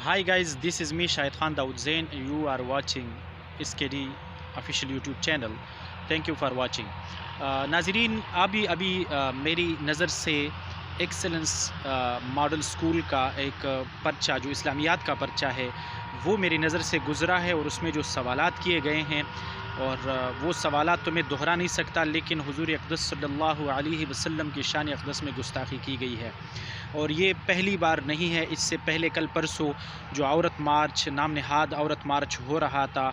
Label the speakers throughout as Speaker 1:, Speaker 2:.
Speaker 1: Hi guys, this is me Shahid Khan Dawood Zain. You are watching SKD official YouTube channel. Thank you for watching. ناظرین ابھی میری نظر سے excellence model school کا ایک پرچہ جو اسلامیات کا پرچہ ہے وہ میری نظر سے گزرا ہے، اور اس میں جو سوالات کیے گئے ہیں اور وہ سوالات تو میں دہرا نہیں سکتا، لیکن حضور اقدس صلی اللہ علیہ وسلم کی شان اقدس میں گستاخی کی گئی ہے، اور یہ پہلی بار نہیں ہے۔ اس سے پہلے کل پرسوں جو عورت مارچ، نام نہاد عورت مارچ ہو رہا تھا،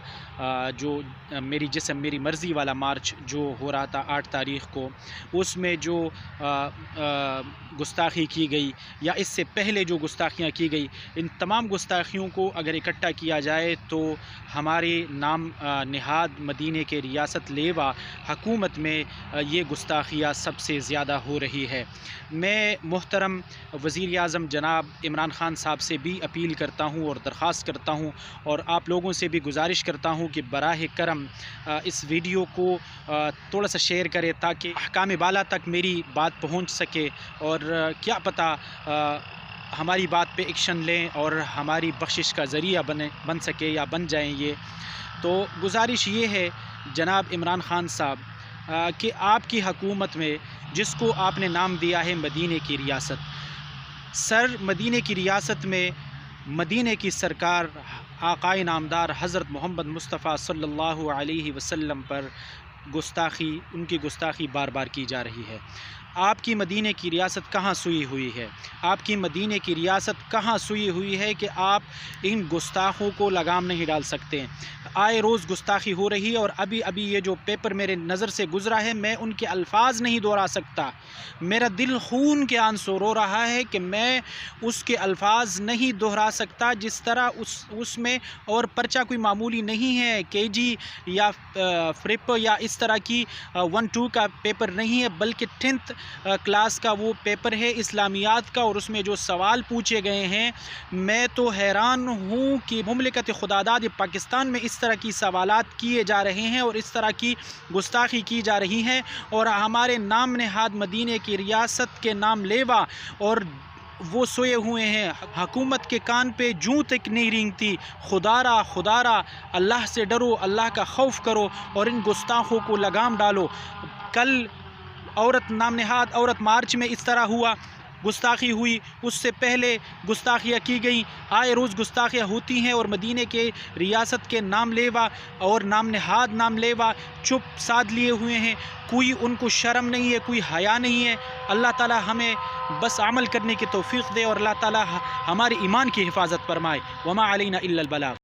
Speaker 1: جو میری جسم میری مرضی والا مارچ جو ہو رہا تھا 8 تاریخ کو، اس میں جو گستاخی کی گئی یا اس سے پہلے جو گستاخیاں کی گئی، ان تمام گستاخیوں کو اگر اکٹھا کیا جائے تو ہمارے نام نہاد مدینہ کے ریاست لیوا حکومت میں یہ گستاخیاں سب سے زیادہ ہو رہی ہے۔ میں محترم وزیر اعظم جناب عمران خان صاحب سے بھی اپیل کرتا ہوں اور درخواست کرتا ہوں، اور آپ لوگوں سے بھی گزارش کرتا ہوں کہ براہ کرم اس ویڈیو کو تھوڑا سا شیئر کرے تاکہ حکام بالا تک میری بات پہنچ سکے، اور کیا پتہ ہماری بات پہ ایکشن لیں اور ہماری بخشش کا ذریعہ بن سکے یا بن جائیں یہ۔ تو گزارش یہ ہے جناب عمران خان صاحب کہ آپ کی حکومت میں جس کو آپ نے نام دیا ہے مدینہ کی ریاست، سر مدینہ کی ریاست میں مدینہ کی سرکار آقائے نامدار حضرت محمد مصطفیٰ صلی اللہ علیہ وسلم پر گستاخی، ان کی گستاخی بار بار کی جا رہی ہے۔ آپ کی مدینہ کی ریاست کہاں سوئی ہوئی ہے؟ آپ کی مدینہ کی ریاست کہاں سوئی ہوئی ہے کہ آپ ان گستاخوں کو لگام نہیں ڈال سکتے؟ آئے روز گستاخی ہو رہی ہے، اور ابھی یہ جو پیپر میرے نظر سے گزرا ہے، میں ان کے الفاظ نہیں دہرا سکتا۔ میرا دل خون کے آنسو رو رہا ہے کہ میں اس کے الفاظ نہیں دہرا سکتا جس طرح اس میں، اور پرچہ کوئی معمولی نہیں ہے، KG یا فرپ یا اس طرح کی 1-2 کا پیپر نہیں ہے، بلکہ 10th کلاس کا وہ پیپر ہے اسلامیات کا، اور اس میں جو سوال پوچھے گئے ہیں، میں تو حیران ہوں کہ مملکت خداداد پاکستان میں اس طرح کی سوالات کیے جا رہے ہیں اور اس طرح کی گستاخی کی جا رہی ہے، اور ہمارے نام نہاد مدینہ کی ریاست کے نام لیوا اور وہ سوئے ہوئے ہیں۔ حکومت کے کان پہ جوں تک نہیں رینگتی، خدا را اللہ سے ڈرو، اللہ کا خوف کرو اور ان گستاخوں کو لگام ڈالو۔ کل عورت نام نہاد عورت مارچ میں اس طرح ہوا، گستاخی ہوئی، اس سے پہلے گستاخیاں کی گئیں، آئے روز گستاخیاں ہوتی ہیں، اور مدینہ کے ریاست کے نام لیوا اور نام نہاد نام لیوا چپ سادھ لیے ہوئے ہیں، کوئی ان کو شرم نہیں ہے، کوئی حیا نہیں ہے۔ اللہ تعالی ہمیں بس عمل کرنے کی توفیق دے، اور اللہ تعالی ہمارے ایمان کی حفاظت فرمائے۔ وما علینا الا البلاغ۔